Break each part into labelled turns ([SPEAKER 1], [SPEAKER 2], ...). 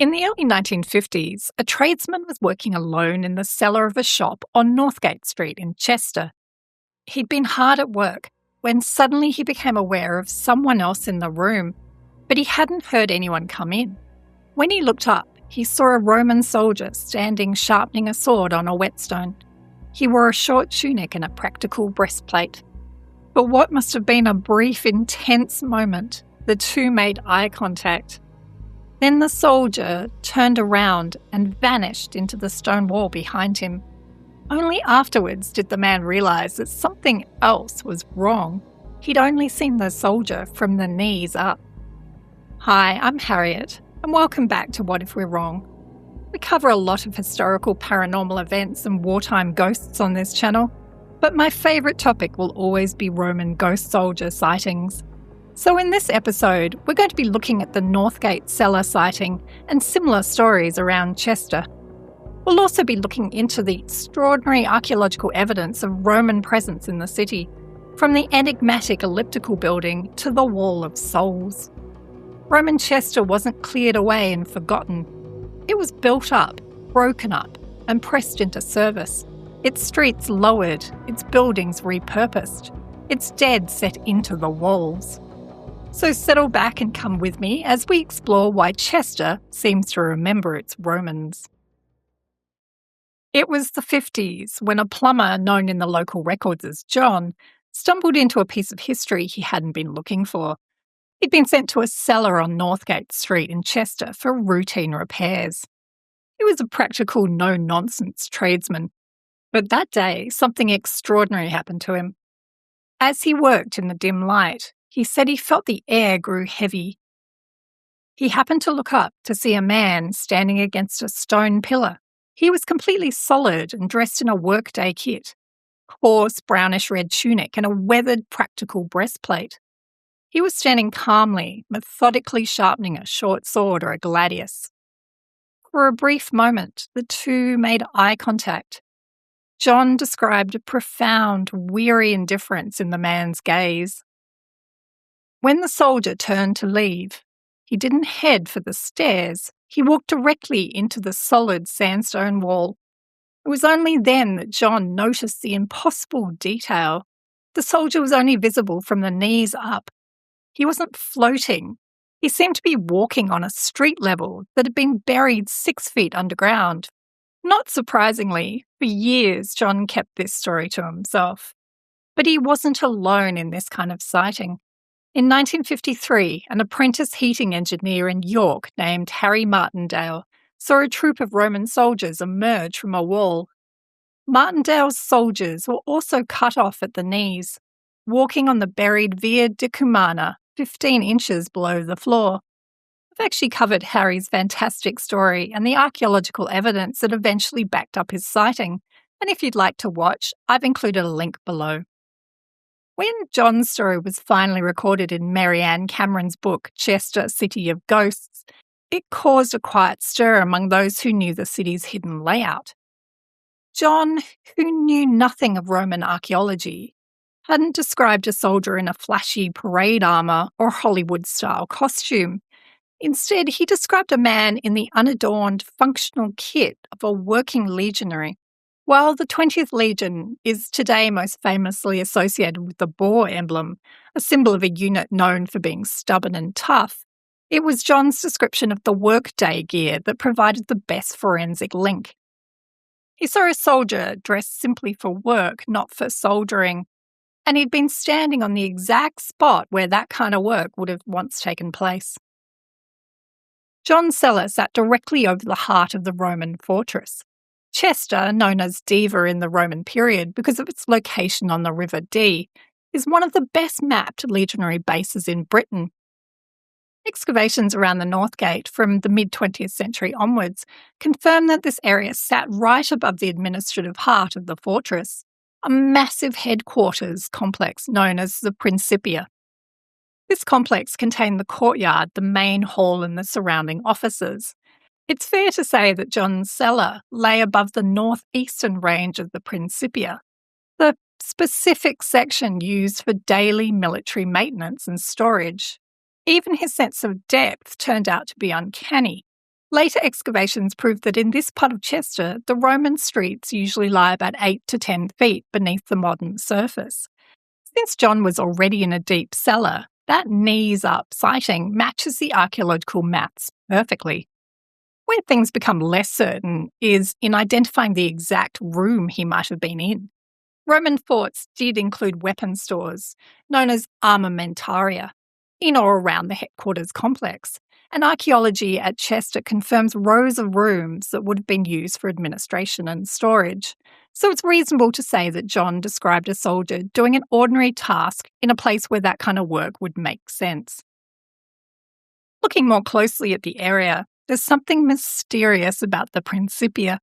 [SPEAKER 1] In the early 1950s, a tradesman was working alone in the cellar of a shop on Northgate Street in Chester. He'd been hard at work when suddenly he became aware of someone else in the room, but he hadn't heard anyone come in. When he looked up, he saw a Roman soldier standing sharpening a sword on a whetstone. He wore a short tunic and a practical breastplate. For what must have been a brief, intense moment, the two made eye contact. Then the soldier turned around and vanished into the stone wall behind him. Only afterwards did the man realise that something else was wrong. He'd only seen the soldier from the knees up. Hi, I'm Harriet, and welcome back to What If We're Wrong. We cover a lot of historical paranormal events and wartime ghosts on this channel, but my favourite topic will always be Roman ghost soldier sightings. So in this episode, we're going to be looking at the Northgate cellar sighting and similar stories around Chester. We'll also be looking into the extraordinary archaeological evidence of Roman presence in the city, from the enigmatic elliptical building to the Wall of Souls. Roman Chester wasn't cleared away and forgotten. It was built up, broken up, and pressed into service. Its streets lowered, its buildings repurposed, its dead set into the walls. So settle back and come with me as we explore why Chester seems to remember its Romans. It was the 50s when a plumber known in the local records as John stumbled into a piece of history he hadn't been looking for. He'd been sent to a cellar on Northgate Street in Chester for routine repairs. He was a practical, no-nonsense tradesman. But that day, something extraordinary happened to him. As he worked in the dim light, he said he felt the air grew heavy. He happened to look up to see a man standing against a stone pillar. He was completely solid and dressed in a workday kit, coarse brownish-red tunic and a weathered practical breastplate. He was standing calmly, methodically sharpening a short sword or a gladius. For a brief moment, the two made eye contact. John described a profound, weary indifference in the man's gaze. When the soldier turned to leave, he didn't head for the stairs. He walked directly into the solid sandstone wall. It was only then that John noticed the impossible detail. The soldier was only visible from the knees up. He wasn't floating. He seemed to be walking on a street level that had been buried 6 feet underground. Not surprisingly, for years John kept this story to himself. But he wasn't alone in this kind of sighting. In 1953, an apprentice heating engineer in York named Harry Martindale saw a troop of Roman soldiers emerge from a wall. Martindale's soldiers were also cut off at the knees, walking on the buried Via Decumana, 15 inches below the floor. I've actually covered Harry's fantastic story and the archaeological evidence that eventually backed up his sighting, and if you'd like to watch, I've included a link below. When John's story was finally recorded in Mary Ann Cameron's book, Chester, City of Ghosts, it caused a quiet stir among those who knew the city's hidden layout. John, who knew nothing of Roman archaeology, hadn't described a soldier in a flashy parade armour or Hollywood-style costume. Instead, he described a man in the unadorned, functional kit of a working legionary. While the 20th Legion is today most famously associated with the boar emblem, a symbol of a unit known for being stubborn and tough, it was John's description of the workday gear that provided the best forensic link. He saw a soldier dressed simply for work, not for soldiering, and he'd been standing on the exact spot where that kind of work would have once taken place. John's cellar sat directly over the heart of the Roman fortress. Chester, known as Diva in the Roman period because of its location on the River Dee, is one of the best mapped legionary bases in Britain. Excavations around the Northgate from the mid-20th century onwards confirm that this area sat right above the administrative heart of the fortress, a massive headquarters complex known as the Principia. This complex contained the courtyard, the main hall and the surrounding offices. It's fair to say that John's cellar lay above the northeastern range of the Principia, the specific section used for daily military maintenance and storage. Even his sense of depth turned out to be uncanny. Later excavations proved that in this part of Chester, the Roman streets usually lie about 8 to 10 feet beneath the modern surface. Since John was already in a deep cellar, that knees-up sighting matches the archaeological maths perfectly. Where things become less certain is in identifying the exact room he might have been in. Roman forts did include weapon stores, known as armamentaria, in or around the headquarters complex, and archaeology at Chester confirms rows of rooms that would have been used for administration and storage. So it's reasonable to say that John described a soldier doing an ordinary task in a place where that kind of work would make sense. Looking more closely at the area, there's something mysterious about the Principia.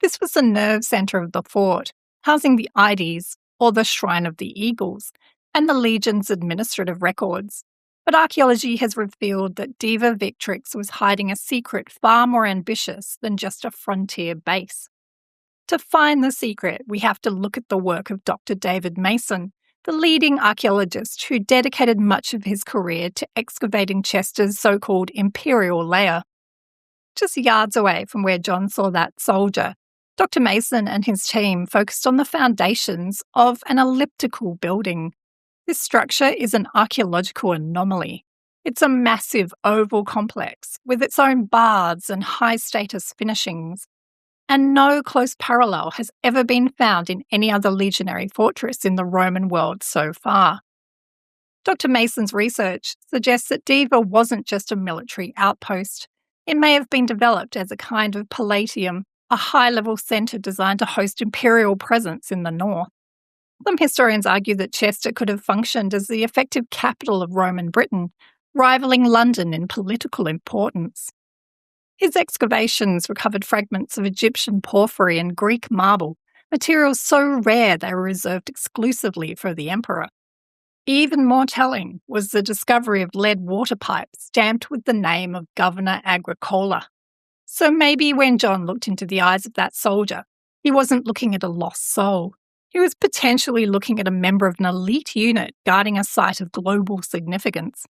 [SPEAKER 1] This was the nerve centre of the fort, housing the Ides, or the Shrine of the Eagles, and the Legion's administrative records. But archaeology has revealed that Diva Victrix was hiding a secret far more ambitious than just a frontier base. To find the secret, we have to look at the work of Dr. David Mason, the leading archaeologist who dedicated much of his career to excavating Chester's so-called imperial layer. Just yards away from where John saw that soldier, Dr. Mason and his team focused on the foundations of an elliptical building. This structure is an archaeological anomaly. It's a massive oval complex with its own baths and high-status finishings, and no close parallel has ever been found in any other legionary fortress in the Roman world so far. Dr. Mason's research suggests that Diva wasn't just a military outpost. It may have been developed as a kind of palatium, a high-level centre designed to host imperial presence in the north. Some historians argue that Chester could have functioned as the effective capital of Roman Britain, rivaling London in political importance. His excavations recovered fragments of Egyptian porphyry and Greek marble, materials so rare they were reserved exclusively for the emperor. Even more telling was the discovery of lead water pipes stamped with the name of Governor Agricola. So maybe when John looked into the eyes of that soldier, he wasn't looking at a lost soul. He was potentially looking at a member of an elite unit guarding a site of global significance.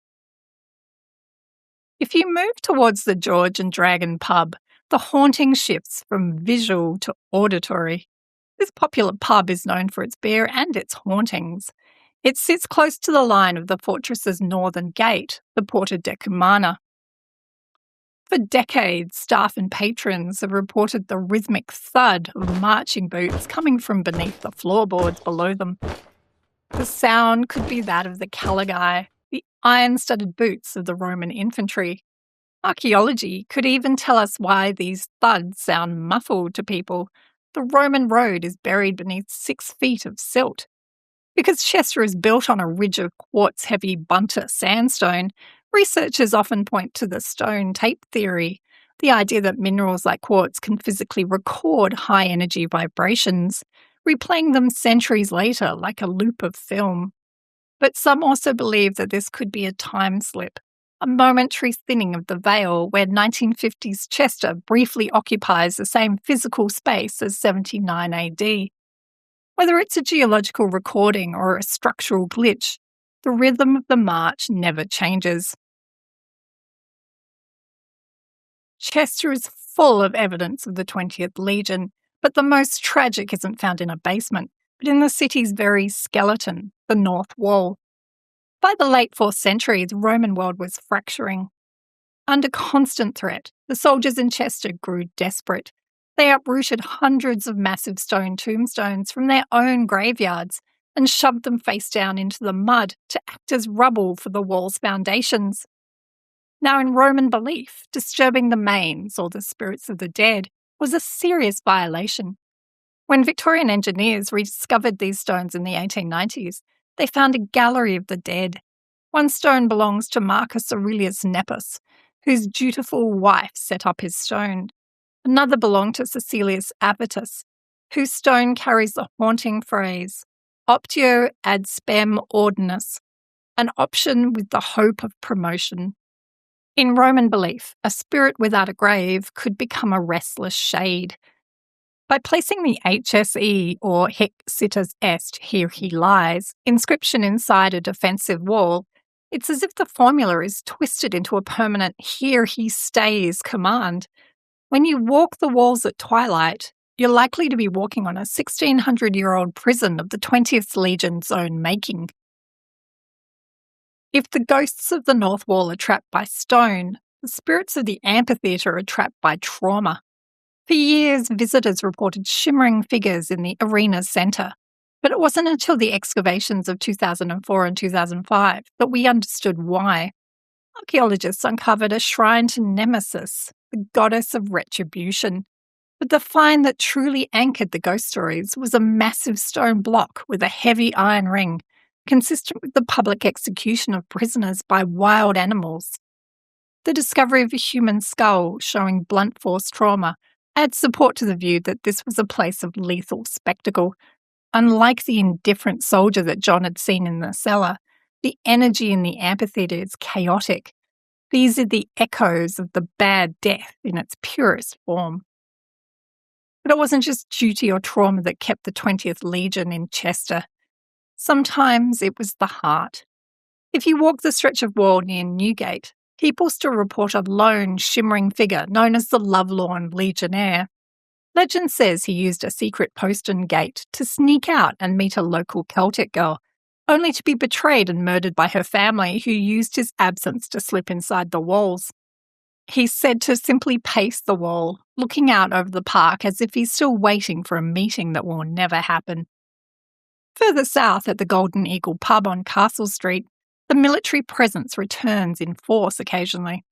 [SPEAKER 1] If you move towards the George and Dragon pub, the haunting shifts from visual to auditory. This popular pub is known for its beer and its hauntings. It sits close to the line of the fortress's northern gate, the Porta Decumana. For decades, staff and patrons have reported the rhythmic thud of marching boots coming from beneath the floorboards below them. The sound could be that of the caligae, the iron-studded boots of the Roman infantry. Archaeology could even tell us why these thuds sound muffled to people. The Roman road is buried beneath 6 feet of silt. Because Chester is built on a ridge of quartz-heavy bunter sandstone, researchers often point to the stone tape theory, the idea that minerals like quartz can physically record high-energy vibrations, replaying them centuries later like a loop of film. But some also believe that this could be a time slip, a momentary thinning of the veil where 1950s Chester briefly occupies the same physical space as 79 AD. Whether it's a geological recording or a structural glitch, the rhythm of the march never changes. Chester is full of evidence of the 20th Legion, but the most tragic isn't found in a basement, but in the city's very skeleton, the North Wall. By the late 4th century, the Roman world was fracturing. Under constant threat, the soldiers in Chester grew desperate. They uprooted hundreds of massive stone tombstones from their own graveyards and shoved them face down into the mud to act as rubble for the wall's foundations. Now, in Roman belief, disturbing the manes, or the spirits of the dead, was a serious violation. When Victorian engineers rediscovered these stones in the 1890s, they found a gallery of the dead. One stone belongs to Marcus Aurelius Nepos, whose dutiful wife set up his stone. Another belonged to Cecilius Avitus, whose stone carries the haunting phrase, optio ad spem ordinus, an option with the hope of promotion. In Roman belief, a spirit without a grave could become a restless shade. By placing the HSE, or Hic Situs Est, here he lies, inscription inside a defensive wall, It's as if the formula is twisted into a permanent "here he stays" command. When you walk the walls at twilight, you're likely to be walking on a 1600-year-old prison of the 20th Legion's own making. If the ghosts of the North Wall are trapped by stone, the spirits of the amphitheatre are trapped by trauma. For years, visitors reported shimmering figures in the arena's centre, but it wasn't until the excavations of 2004 and 2005 that we understood why. Archaeologists uncovered a shrine to Nemesis, the goddess of retribution. But the find that truly anchored the ghost stories was a massive stone block with a heavy iron ring, consistent with the public execution of prisoners by wild animals. The discovery of a human skull showing blunt force trauma adds support to the view that this was a place of lethal spectacle. Unlike the indifferent soldier that John had seen in the cellar, the energy in the amphitheatre is chaotic. These are the echoes of the bad death in its purest form. But it wasn't just duty or trauma that kept the 20th Legion in Chester. Sometimes it was the heart. If you walk the stretch of wall near Newgate, people still report a lone, shimmering figure known as the Lovelorn Legionnaire. Legend says he used a secret postern gate to sneak out and meet a local Celtic girl, only to be betrayed and murdered by her family, who used his absence to slip inside the walls. He's said to simply pace the wall, looking out over the park as if he's still waiting for a meeting that will never happen. Further south at the Golden Eagle pub on Castle Street, the military presence returns in force occasionally.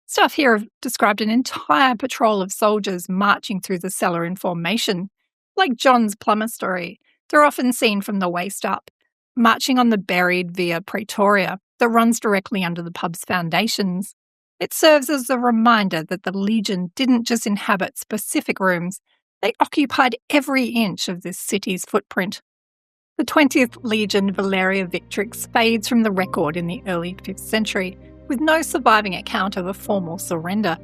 [SPEAKER 1] Staff here have described an entire patrol of soldiers marching through the cellar in formation. Like John's plumber story, they're often seen from the waist up, marching on the buried Via Praetoria that runs directly under the pub's foundations. It serves as a reminder that the Legion didn't just inhabit specific rooms, they occupied every inch of this city's footprint. The 20th Legion Valeria Victrix fades from the record in the early 5th century, with no surviving account of a formal surrender.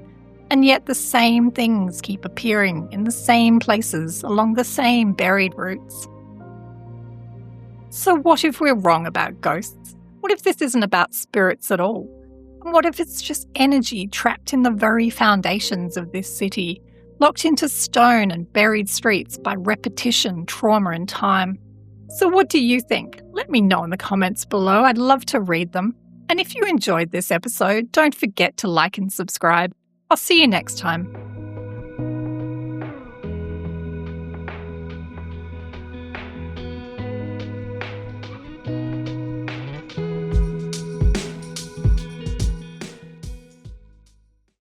[SPEAKER 1] And yet the same things keep appearing in the same places along the same buried routes. So what if we're wrong about ghosts? What if this isn't about spirits at all? And what if it's just energy trapped in the very foundations of this city, locked into stone and buried streets by repetition, trauma and time? So what do you think? Let me know in the comments below. I'd love to read them. And if you enjoyed this episode, don't forget to like and subscribe. I'll see you next time.